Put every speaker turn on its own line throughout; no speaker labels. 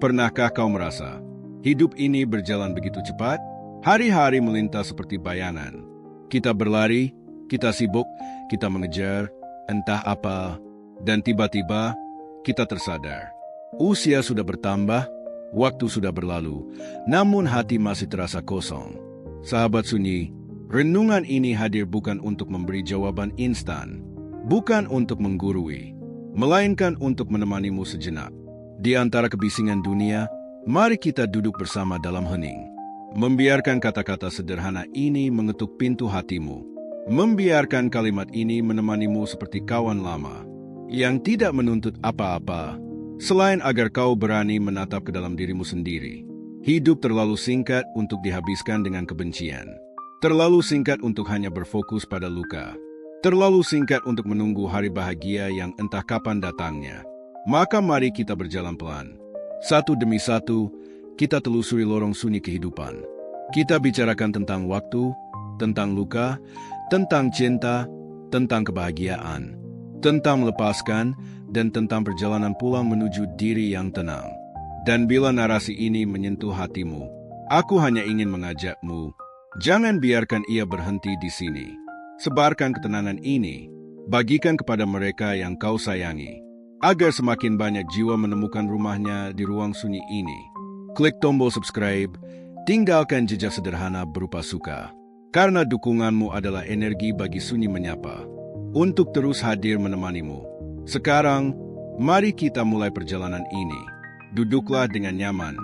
Pernahkah kau merasa hidup ini berjalan begitu cepat? Hari-hari melintas seperti bayangan. Kita berlari, kita sibuk, kita mengejar, entah apa, dan tiba-tiba kita tersadar. Usia sudah bertambah, waktu sudah berlalu, namun hati masih terasa kosong. Sahabat sunyi, renungan ini hadir bukan untuk memberi jawaban instan, bukan untuk menggurui, melainkan untuk menemanimu sejenak. Di antara kebisingan dunia, mari kita duduk bersama dalam hening. Membiarkan kata-kata sederhana ini mengetuk pintu hatimu. Membiarkan kalimat ini menemanimu seperti kawan lama, yang tidak menuntut apa-apa, selain agar kau berani menatap ke dalam dirimu sendiri. Hidup terlalu singkat untuk dihabiskan dengan kebencian. Terlalu singkat untuk hanya berfokus pada luka. Terlalu singkat untuk menunggu hari bahagia yang entah kapan datangnya. Maka mari kita berjalan pelan. Satu demi satu, kita telusuri lorong sunyi kehidupan. Kita bicarakan tentang waktu, tentang luka, tentang cinta, tentang kebahagiaan, tentang melepaskan, dan tentang perjalanan pulang menuju diri yang tenang. Dan bila narasi ini menyentuh hatimu, aku hanya ingin mengajakmu, jangan biarkan ia berhenti di sini. Sebarkan ketenangan ini, bagikan kepada mereka yang kau sayangi, agar semakin banyak jiwa menemukan rumahnya di ruang sunyi ini. Klik tombol subscribe, tinggalkan jejak sederhana berupa suka, karena dukunganmu adalah energi bagi sunyi menyapa, untuk terus hadir menemanimu. Sekarang, mari kita mulai perjalanan ini. Duduklah dengan nyaman,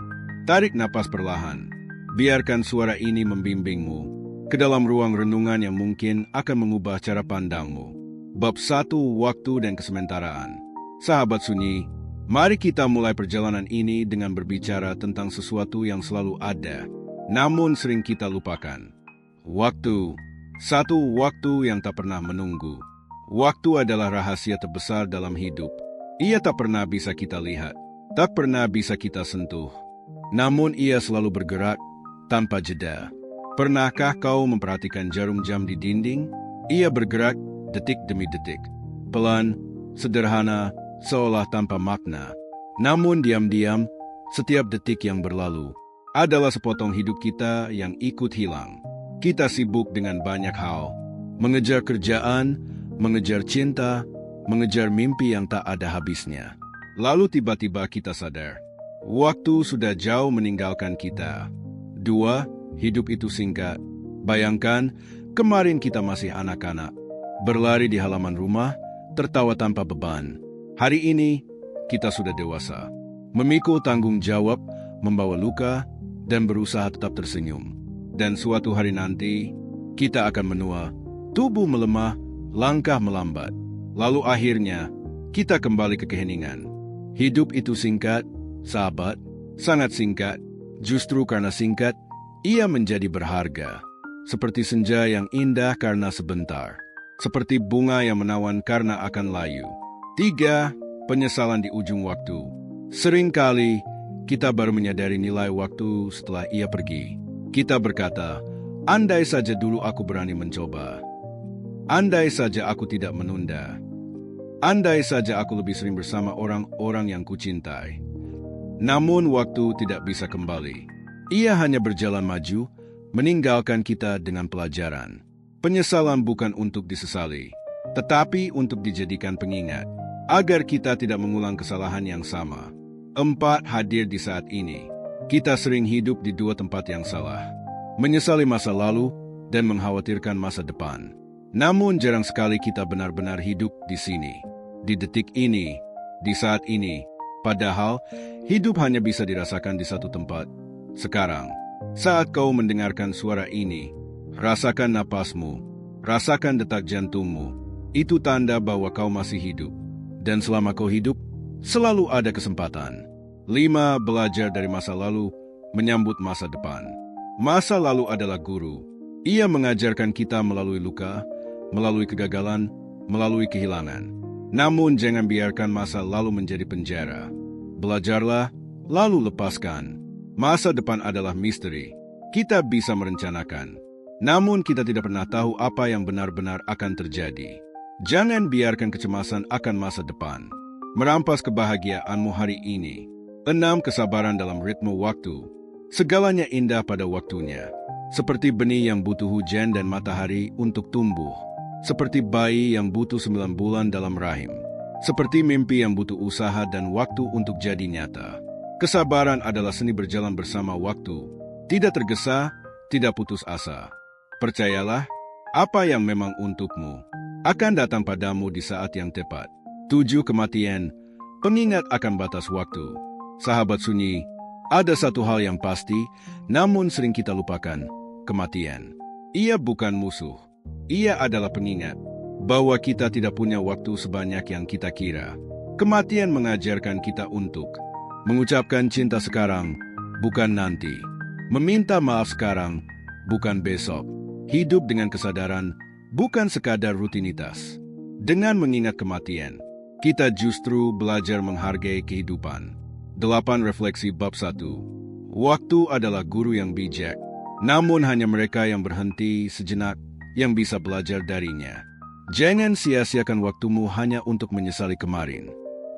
tarik napas perlahan, biarkan suara ini membimbingmu ke dalam ruang renungan yang mungkin akan mengubah cara pandangmu. Bab 1, Waktu dan Kesementaraan. Sahabat sunyi, mari kita mulai perjalanan ini dengan berbicara tentang sesuatu yang selalu ada, namun sering kita lupakan. Waktu. Satu waktu yang tak pernah menunggu. Waktu adalah rahasia terbesar dalam hidup. Ia tak pernah bisa kita lihat, tak pernah bisa kita sentuh. Namun ia selalu bergerak tanpa jeda. Pernahkah kau memperhatikan jarum jam di dinding? Ia bergerak detik demi detik. Pelan, sederhana, seolah tanpa makna. Namun diam-diam, setiap detik yang berlalu adalah sepotong hidup kita yang ikut hilang. Kita sibuk dengan banyak hal. Mengejar kerjaan, mengejar cinta, mengejar mimpi yang tak ada habisnya. Lalu tiba-tiba kita sadar, waktu sudah jauh meninggalkan kita. 2. Hidup itu singkat. Bayangkan, kemarin kita masih anak-anak, berlari di halaman rumah, tertawa tanpa beban. Hari ini, kita sudah dewasa, memikul tanggung jawab, membawa luka, dan berusaha tetap tersenyum. Dan suatu hari nanti, kita akan menua, tubuh melemah, langkah melambat. Lalu akhirnya, kita kembali ke keheningan. Hidup itu singkat, sahabat, sangat singkat. Justru karena singkat, ia menjadi berharga. Seperti senja yang indah karena sebentar. Seperti bunga yang menawan karena akan layu. 3. Penyesalan di ujung waktu. Seringkali kita baru menyadari nilai waktu setelah ia pergi. Kita berkata, andai saja dulu aku berani mencoba. Andai saja aku tidak menunda. Andai saja aku lebih sering bersama orang-orang yang kucintai. Namun waktu tidak bisa kembali. Ia hanya berjalan maju, meninggalkan kita dengan pelajaran. Penyesalan bukan untuk disesali, tetapi untuk dijadikan pengingat, agar kita tidak mengulang kesalahan yang sama. 4. Hadir di saat ini. Kita sering hidup di dua tempat yang salah. Menyesali masa lalu dan mengkhawatirkan masa depan. Namun jarang sekali kita benar-benar hidup di sini. Di detik ini, di saat ini. Padahal, hidup hanya bisa dirasakan di satu tempat. Sekarang, saat kau mendengarkan suara ini, rasakan napasmu, rasakan detak jantungmu. Itu tanda bahwa kau masih hidup. Dan selama kau hidup, selalu ada kesempatan. 5. Belajar dari masa lalu, menyambut masa depan. Masa lalu adalah guru. Ia mengajarkan kita melalui luka, melalui kegagalan, melalui kehilangan. Namun jangan biarkan masa lalu menjadi penjara. Belajarlah, lalu lepaskan. Masa depan adalah misteri. Kita bisa merencanakan, namun kita tidak pernah tahu apa yang benar-benar akan terjadi. Jangan biarkan kecemasan akan masa depan merampas kebahagiaanmu hari ini. 6. Kesabaran dalam ritme waktu. Segalanya indah pada waktunya. Seperti benih yang butuh hujan dan matahari untuk tumbuh. Seperti bayi yang butuh 9 bulan dalam rahim. Seperti mimpi yang butuh usaha dan waktu untuk jadi nyata. Kesabaran adalah seni berjalan bersama waktu. Tidak tergesa, tidak putus asa. Percayalah, apa yang memang untukmu akan datang padamu di saat yang tepat. 7. Kematian. Pengingat akan batas waktu. Sahabat sunyi, ada satu hal yang pasti, namun sering kita lupakan, kematian. Ia bukan musuh. Ia adalah pengingat bahwa kita tidak punya waktu sebanyak yang kita kira. Kematian mengajarkan kita untuk mengucapkan cinta sekarang, bukan nanti. Meminta maaf sekarang, bukan besok. Hidup dengan kesadaran, bukan sekadar rutinitas. Dengan mengingat kematian, kita justru belajar menghargai kehidupan. 8. Refleksi bab 1. Waktu adalah guru yang bijak, namun hanya mereka yang berhenti sejenak yang bisa belajar darinya. Jangan sia-siakan waktumu hanya untuk menyesali kemarin.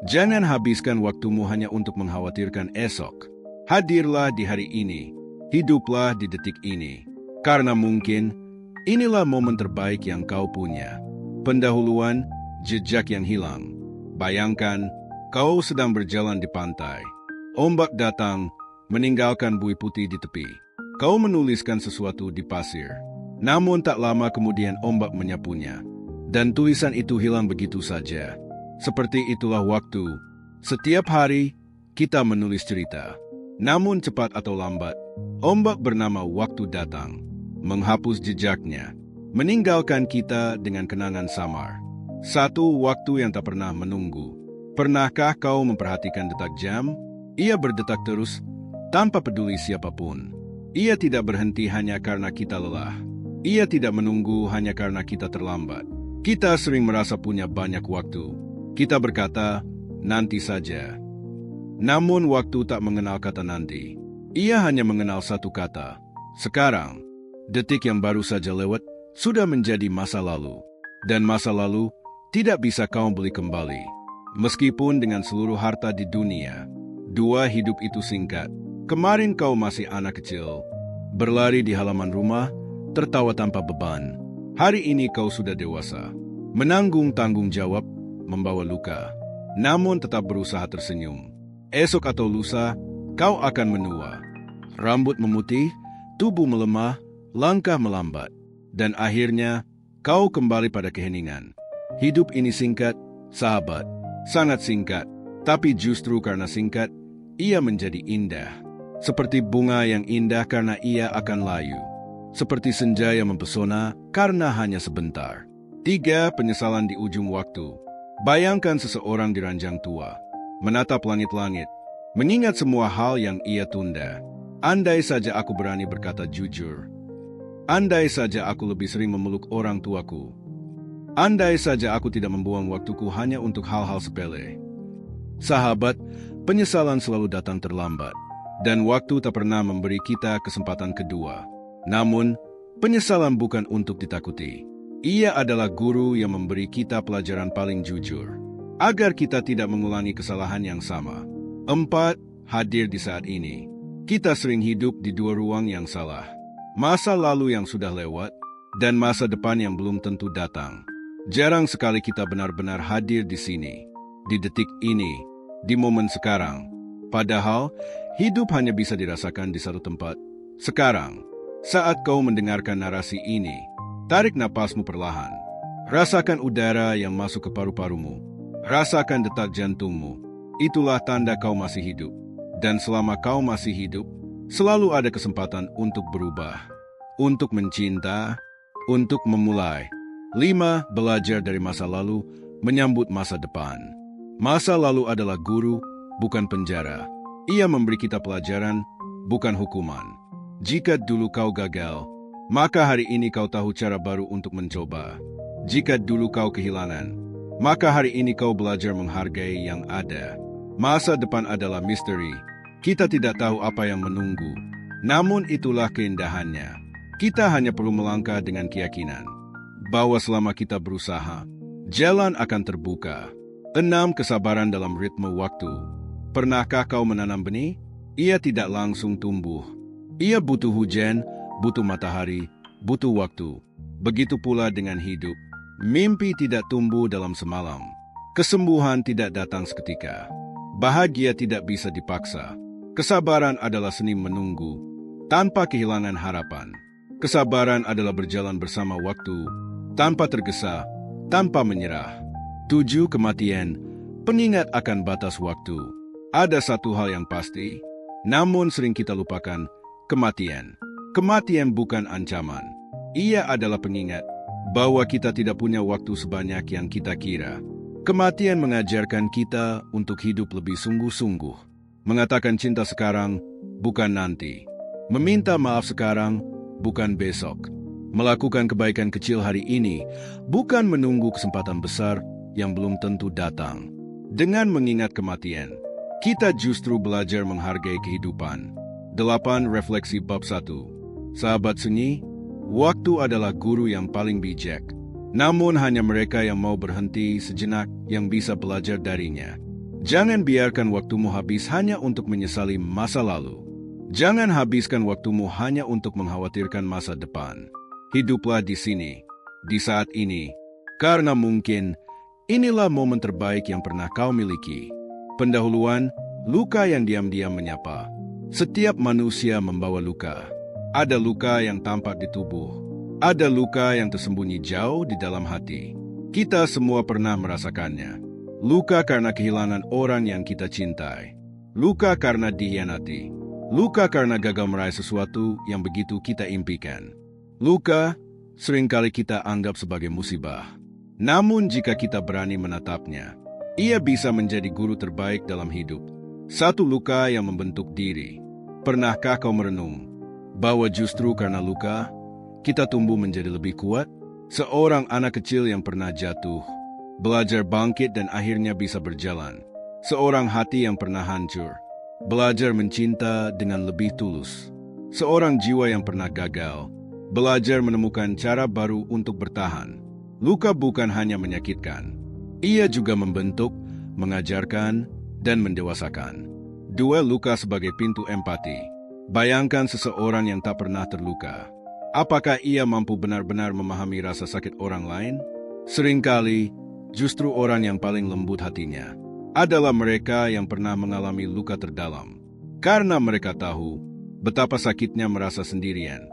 Jangan habiskan waktumu hanya untuk mengkhawatirkan esok. Hadirlah di hari ini, hiduplah di detik ini. Karena mungkin inilah momen terbaik yang kau punya. Pendahuluan, jejak yang hilang. Bayangkan, kau sedang berjalan di pantai. Ombak datang, meninggalkan buih putih di tepi. Kau menuliskan sesuatu di pasir. Namun tak lama kemudian ombak menyapunya. Dan tulisan itu hilang begitu saja. Seperti itulah waktu. Setiap hari, kita menulis cerita. Namun cepat atau lambat, ombak bernama waktu datang. Menghapus jejaknya. Meninggalkan kita dengan kenangan samar. Satu waktu yang tak pernah menunggu. Pernahkah kau memperhatikan detak jam? Ia berdetak terus, tanpa peduli siapapun. Ia tidak berhenti hanya karena kita lelah. Ia tidak menunggu hanya karena kita terlambat. Kita sering merasa punya banyak waktu. Kita berkata, nanti saja. Namun waktu tak mengenal kata nanti. Ia hanya mengenal satu kata. Sekarang, detik yang baru saja lewat, sudah menjadi masa lalu. Dan masa lalu tidak bisa kau beli kembali. Meskipun dengan seluruh harta di dunia. 2. Hidup itu singkat. Kemarin kau masih anak kecil, berlari di halaman rumah, tertawa tanpa beban. Hari ini kau sudah dewasa, menanggung tanggung jawab, membawa luka, namun tetap berusaha tersenyum. Esok atau lusa, kau akan menua. Rambut memutih, tubuh melemah, langkah melambat. Dan akhirnya, kau kembali pada keheningan. Hidup ini singkat, sahabat. Sangat singkat. Tapi justru karena singkat, ia menjadi indah. Seperti bunga yang indah karena ia akan layu. Seperti senja yang mempesona karena hanya sebentar. 3. Penyesalan di ujung waktu. Bayangkan seseorang di ranjang tua, menatap langit-langit, mengingat semua hal yang ia tunda. Andai saja aku berani berkata jujur. Andai saja aku lebih sering memeluk orang tuaku. Andai saja aku tidak membuang waktuku hanya untuk hal-hal sepele. Sahabat, penyesalan selalu datang terlambat, dan waktu tak pernah memberi kita kesempatan kedua. Namun, penyesalan bukan untuk ditakuti. Ia adalah guru yang memberi kita pelajaran paling jujur, agar kita tidak mengulangi kesalahan yang sama. 4. Hadir di saat ini. Kita sering hidup di dua ruang yang salah. Masa lalu yang sudah lewat, dan masa depan yang belum tentu datang. Jarang sekali kita benar-benar hadir di sini, di detik ini, di momen sekarang. Padahal, hidup hanya bisa dirasakan di satu tempat. Sekarang, saat kau mendengarkan narasi ini, tarik napasmu perlahan. Rasakan udara yang masuk ke paru-parumu. Rasakan detak jantungmu. Itulah tanda kau masih hidup. Dan selama kau masih hidup, selalu ada kesempatan untuk berubah. Untuk mencinta, untuk memulai. 5. Belajar dari masa lalu, menyambut masa depan. Masa lalu adalah guru, bukan penjara. Ia memberi kita pelajaran, bukan hukuman. Jika dulu kau gagal, maka hari ini kau tahu cara baru untuk mencoba. Jika dulu kau kehilangan, maka hari ini kau belajar menghargai yang ada. Masa depan adalah misteri. Kita tidak tahu apa yang menunggu. Namun itulah keindahannya. Kita hanya perlu melangkah dengan keyakinan bahwa selama kita berusaha, jalan akan terbuka. 6. Kesabaran dalam ritme waktu. Pernahkah kau menanam benih? Ia tidak langsung tumbuh. Ia butuh hujan, butuh matahari, butuh waktu. Begitu pula dengan hidup. Mimpi tidak tumbuh dalam semalam. Kesembuhan tidak datang seketika. Bahagia tidak bisa dipaksa. Kesabaran adalah seni menunggu, tanpa kehilangan harapan. Kesabaran adalah berjalan bersama waktu, tanpa tergesa, tanpa menyerah. 7. Kematian, pengingat akan batas waktu. Ada satu hal yang pasti, namun sering kita lupakan, kematian. Kematian bukan ancaman. Ia adalah pengingat bahwa kita tidak punya waktu sebanyak yang kita kira. Kematian mengajarkan kita untuk hidup lebih sungguh-sungguh. Mengatakan cinta sekarang, bukan nanti. Meminta maaf sekarang, bukan besok. Melakukan kebaikan kecil hari ini, bukan menunggu kesempatan besar yang belum tentu datang. Dengan mengingat kematian, kita justru belajar menghargai kehidupan. 8. Refleksi bab 1. Sahabat sunyi, waktu adalah guru yang paling bijak. Namun hanya mereka yang mau berhenti sejenak yang bisa belajar darinya. Jangan biarkan waktumu habis hanya untuk menyesali masa lalu. Jangan habiskan waktumu hanya untuk mengkhawatirkan masa depan. Hiduplah di sini, di saat ini, karena mungkin inilah momen terbaik yang pernah kau miliki. Pendahuluan, luka yang diam-diam menyapa. Setiap manusia membawa luka. Ada luka yang tampak di tubuh. Ada luka yang tersembunyi jauh di dalam hati. Kita semua pernah merasakannya. Luka karena kehilangan orang yang kita cintai. Luka karena dikhianati. Luka karena gagal meraih sesuatu yang begitu kita impikan. Luka seringkali kita anggap sebagai musibah. Namun jika kita berani menatapnya, ia bisa menjadi guru terbaik dalam hidup. Satu luka yang membentuk diri. Pernahkah kau merenung bahwa justru karena luka, kita tumbuh menjadi lebih kuat? Seorang anak kecil yang pernah jatuh, belajar bangkit dan akhirnya bisa berjalan. Seorang hati yang pernah hancur, belajar mencinta dengan lebih tulus. Seorang jiwa yang pernah gagal, belajar menemukan cara baru untuk bertahan. Luka bukan hanya menyakitkan, ia juga membentuk, mengajarkan, dan mendewasakan. 2. Luka sebagai pintu empati. Bayangkan seseorang yang tak pernah terluka. Apakah ia mampu benar-benar memahami rasa sakit orang lain? Seringkali, justru orang yang paling lembut hatinya adalah mereka yang pernah mengalami luka terdalam. Karena mereka tahu betapa sakitnya merasa sendirian,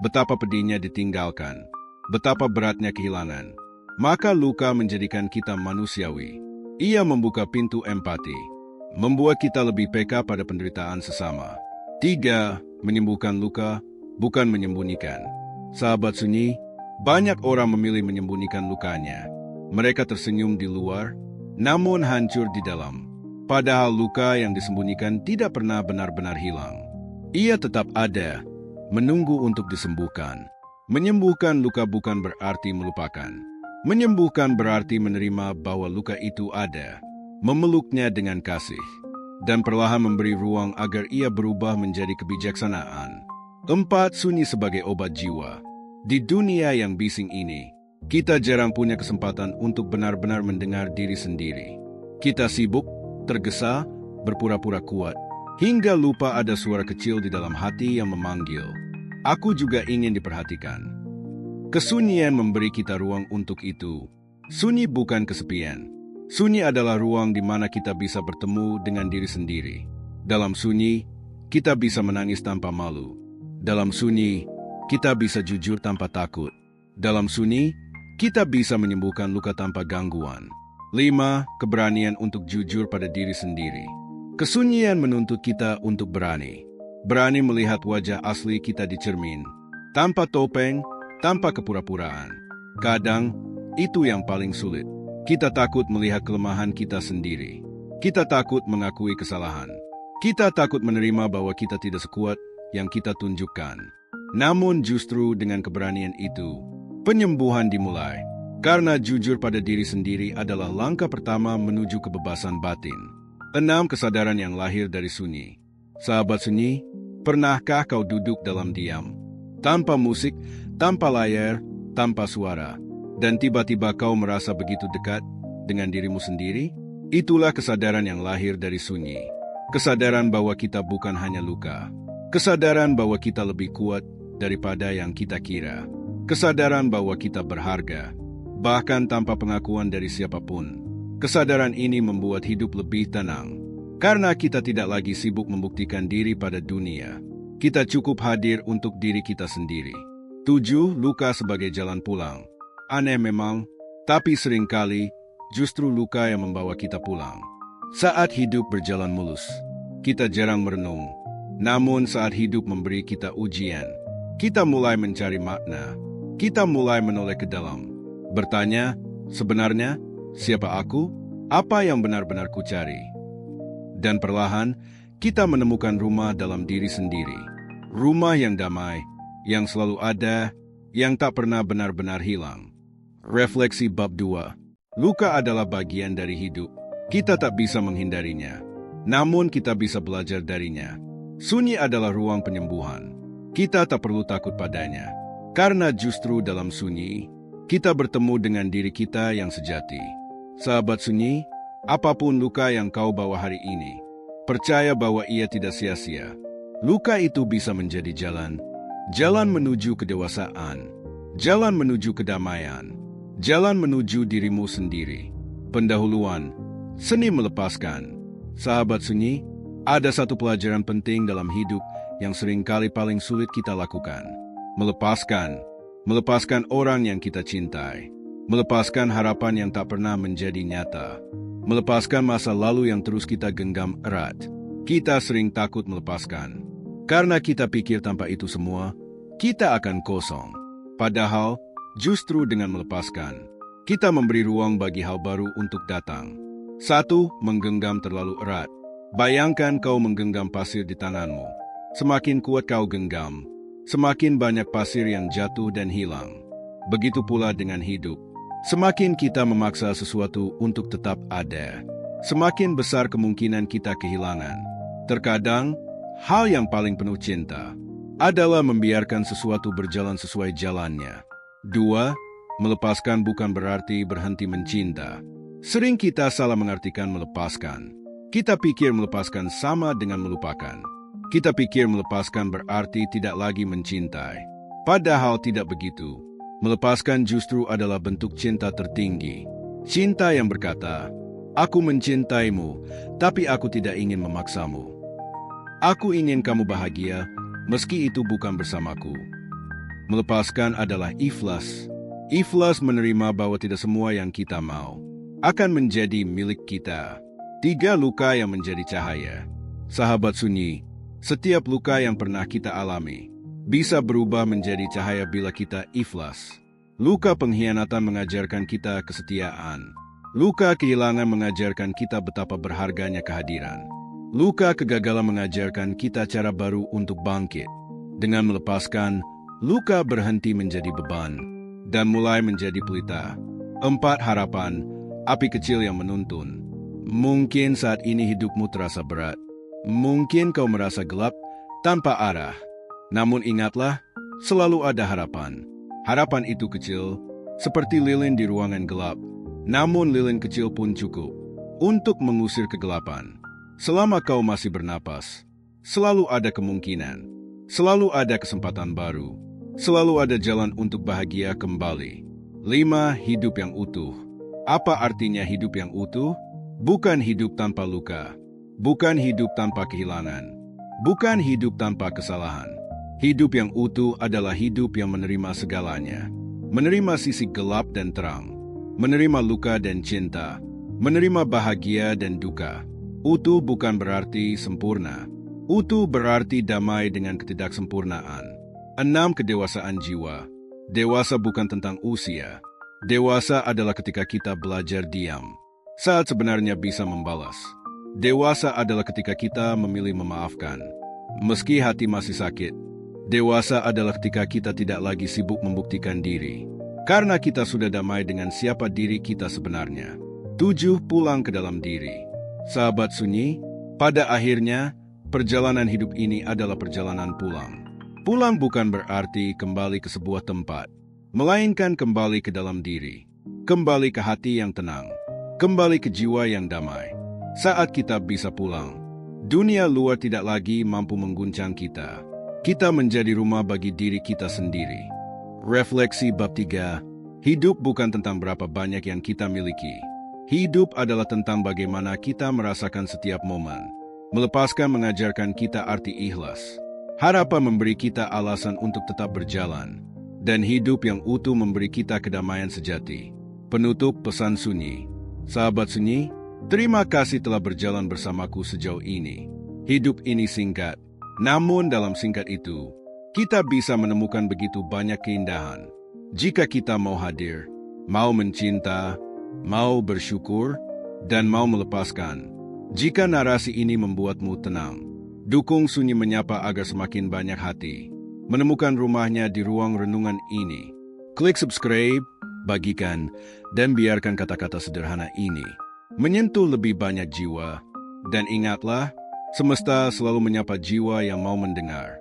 betapa pedihnya ditinggalkan, betapa beratnya kehilangan. Maka luka menjadikan kita manusiawi. Ia membuka pintu empati, membuat kita lebih peka pada penderitaan sesama. 3. Menyembuhkan luka, bukan menyembunyikan. Sahabat sunyi, banyak orang memilih menyembunyikan lukanya. Mereka tersenyum di luar, namun hancur di dalam. Padahal luka yang disembunyikan tidak pernah benar-benar hilang. Ia tetap ada, menunggu untuk disembuhkan. Menyembuhkan luka bukan berarti melupakan. Menyembuhkan berarti menerima bahwa luka itu ada, memeluknya dengan kasih, dan perlahan memberi ruang agar ia berubah menjadi kebijaksanaan. 4. Sunyi sebagai obat jiwa. Di dunia yang bising ini, kita jarang punya kesempatan untuk benar-benar mendengar diri sendiri. Kita sibuk, tergesa, berpura-pura kuat, hingga lupa ada suara kecil di dalam hati yang memanggil. Aku juga ingin diperhatikan. Kesunyian memberi kita ruang untuk itu. Sunyi bukan kesepian. Sunyi adalah ruang di mana kita bisa bertemu dengan diri sendiri. Dalam sunyi, kita bisa menangis tanpa malu. Dalam sunyi, kita bisa jujur tanpa takut. Dalam sunyi, kita bisa menyembuhkan luka tanpa gangguan. 5. Keberanian untuk jujur pada diri sendiri. Kesunyian menuntut kita untuk berani. Berani melihat wajah asli kita di cermin, tanpa topeng, tanpa kepura-puraan. Kadang, itu yang paling sulit. Kita takut melihat kelemahan kita sendiri. Kita takut mengakui kesalahan. Kita takut menerima bahwa kita tidak sekuat yang kita tunjukkan. Namun justru dengan keberanian itu, penyembuhan dimulai. Karena jujur pada diri sendiri adalah langkah pertama menuju kebebasan batin. 6. Kesadaran yang lahir dari sunyi. Sahabat sunyi, pernahkah kau duduk dalam diam, tanpa musik, tanpa layar, tanpa suara, dan tiba-tiba kau merasa begitu dekat dengan dirimu sendiri? Itulah kesadaran yang lahir dari sunyi. Kesadaran bahwa kita bukan hanya luka. Kesadaran bahwa kita lebih kuat daripada yang kita kira. Kesadaran bahwa kita berharga, bahkan tanpa pengakuan dari siapapun. Kesadaran ini membuat hidup lebih tenang. Karena kita tidak lagi sibuk membuktikan diri pada dunia. Kita cukup hadir untuk diri kita sendiri. 7. Luka sebagai jalan pulang. Aneh memang, tapi seringkali justru luka yang membawa kita pulang. Saat hidup berjalan mulus, kita jarang merenung. Namun saat hidup memberi kita ujian, kita mulai mencari makna. Kita mulai menoleh ke dalam. Bertanya, sebenarnya, siapa aku? Apa yang benar-benar ku cari? Dan perlahan, kita menemukan rumah dalam diri sendiri. Rumah yang damai, yang selalu ada, yang tak pernah benar-benar hilang. Refleksi bab 2. Luka adalah bagian dari hidup. Kita tak bisa menghindarinya. Namun kita bisa belajar darinya. Sunyi adalah ruang penyembuhan. Kita tak perlu takut padanya. Karena justru dalam sunyi, kita bertemu dengan diri kita yang sejati. Sahabat sunyi, apapun luka yang kau bawa hari ini, percaya bahwa ia tidak sia-sia. Luka itu bisa menjadi jalan. Jalan menuju kedewasaan. Jalan menuju kedamaian. Jalan menuju dirimu sendiri. Pendahuluan, seni melepaskan. Sahabat sunyi, ada satu pelajaran penting dalam hidup yang seringkali paling sulit kita lakukan. Melepaskan. Melepaskan orang yang kita cintai. Melepaskan harapan yang tak pernah menjadi nyata. Melepaskan masa lalu yang terus kita genggam erat. Kita sering takut melepaskan. Karena kita pikir tanpa itu semua, kita akan kosong. Padahal, justru dengan melepaskan, kita memberi ruang bagi hal baru untuk datang. 1. Menggenggam terlalu erat. Bayangkan kau menggenggam pasir di tanganmu. Semakin kuat kau genggam, semakin banyak pasir yang jatuh dan hilang. Begitu pula dengan hidup. Semakin kita memaksa sesuatu untuk tetap ada, semakin besar kemungkinan kita kehilangan. Terkadang, hal yang paling penuh cinta adalah membiarkan sesuatu berjalan sesuai jalannya. 2. Melepaskan bukan berarti berhenti mencinta. Sering kita salah mengartikan melepaskan. Kita pikir melepaskan sama dengan melupakan. Kita pikir melepaskan berarti tidak lagi mencintai. Padahal tidak begitu. Melepaskan justru adalah bentuk cinta tertinggi. Cinta yang berkata, aku mencintaimu, tapi aku tidak ingin memaksamu. Aku ingin kamu bahagia, meski itu bukan bersamaku. Melepaskan adalah ikhlas. Ikhlas menerima bahwa tidak semua yang kita mau akan menjadi milik kita. 3. Luka yang menjadi cahaya. Sahabat sunyi, setiap luka yang pernah kita alami bisa berubah menjadi cahaya bila kita ikhlas. Luka pengkhianatan mengajarkan kita kesetiaan. Luka kehilangan mengajarkan kita betapa berharganya kehadiran. Luka kegagalan mengajarkan kita cara baru untuk bangkit. Dengan melepaskan, luka berhenti menjadi beban dan mulai menjadi pelita. 4. Harapan, api kecil yang menuntun. Mungkin saat ini hidupmu terasa berat. Mungkin kau merasa gelap tanpa arah. Namun ingatlah, selalu ada harapan. Harapan itu kecil, seperti lilin di ruangan gelap. Namun lilin kecil pun cukup untuk mengusir kegelapan. Selama kau masih bernapas, selalu ada kemungkinan. Selalu ada kesempatan baru. Selalu ada jalan untuk bahagia kembali. 5. Hidup yang utuh. Apa artinya hidup yang utuh? Bukan hidup tanpa luka. Bukan hidup tanpa kehilangan. Bukan hidup tanpa kesalahan. Hidup yang utuh adalah hidup yang menerima segalanya. Menerima sisi gelap dan terang. Menerima luka dan cinta. Menerima bahagia dan duka. Utuh bukan berarti sempurna. Utuh berarti damai dengan ketidaksempurnaan. 6. Kedewasaan jiwa. Dewasa bukan tentang usia. Dewasa adalah ketika kita belajar diam saat sebenarnya bisa membalas. Dewasa adalah ketika kita memilih memaafkan, meski hati masih sakit. Dewasa adalah ketika kita tidak lagi sibuk membuktikan diri, karena kita sudah damai dengan siapa diri kita sebenarnya. 7. Pulang ke dalam diri. Sahabat sunyi, pada akhirnya, perjalanan hidup ini adalah perjalanan pulang. Pulang bukan berarti kembali ke sebuah tempat, melainkan kembali ke dalam diri, kembali ke hati yang tenang, kembali ke jiwa yang damai. Saat kita bisa pulang, Dunia luar tidak lagi mampu mengguncang kita. Kita menjadi rumah bagi diri kita sendiri. Refleksi bab 3. Hidup bukan tentang berapa banyak yang kita miliki. Hidup adalah tentang bagaimana kita merasakan setiap momen. Melepaskan mengajarkan kita arti ikhlas. Harapan memberi kita alasan untuk tetap berjalan. Dan hidup yang utuh memberi kita kedamaian sejati. Penutup pesan sunyi. Sahabat sunyi, terima kasih telah berjalan bersamaku sejauh ini. Hidup ini singkat, namun dalam singkat itu, kita bisa menemukan begitu banyak keindahan. Jika kita mau hadir, mau mencinta, mau bersyukur, dan mau melepaskan. Jika narasi ini membuatmu tenang, dukung Sunyi Menyapa agar semakin banyak hati menemukan rumahnya di ruang renungan ini. Klik subscribe, bagikan, dan biarkan kata-kata sederhana ini menyentuh lebih banyak jiwa. Dan ingatlah, semesta selalu menyapa jiwa yang mau mendengar.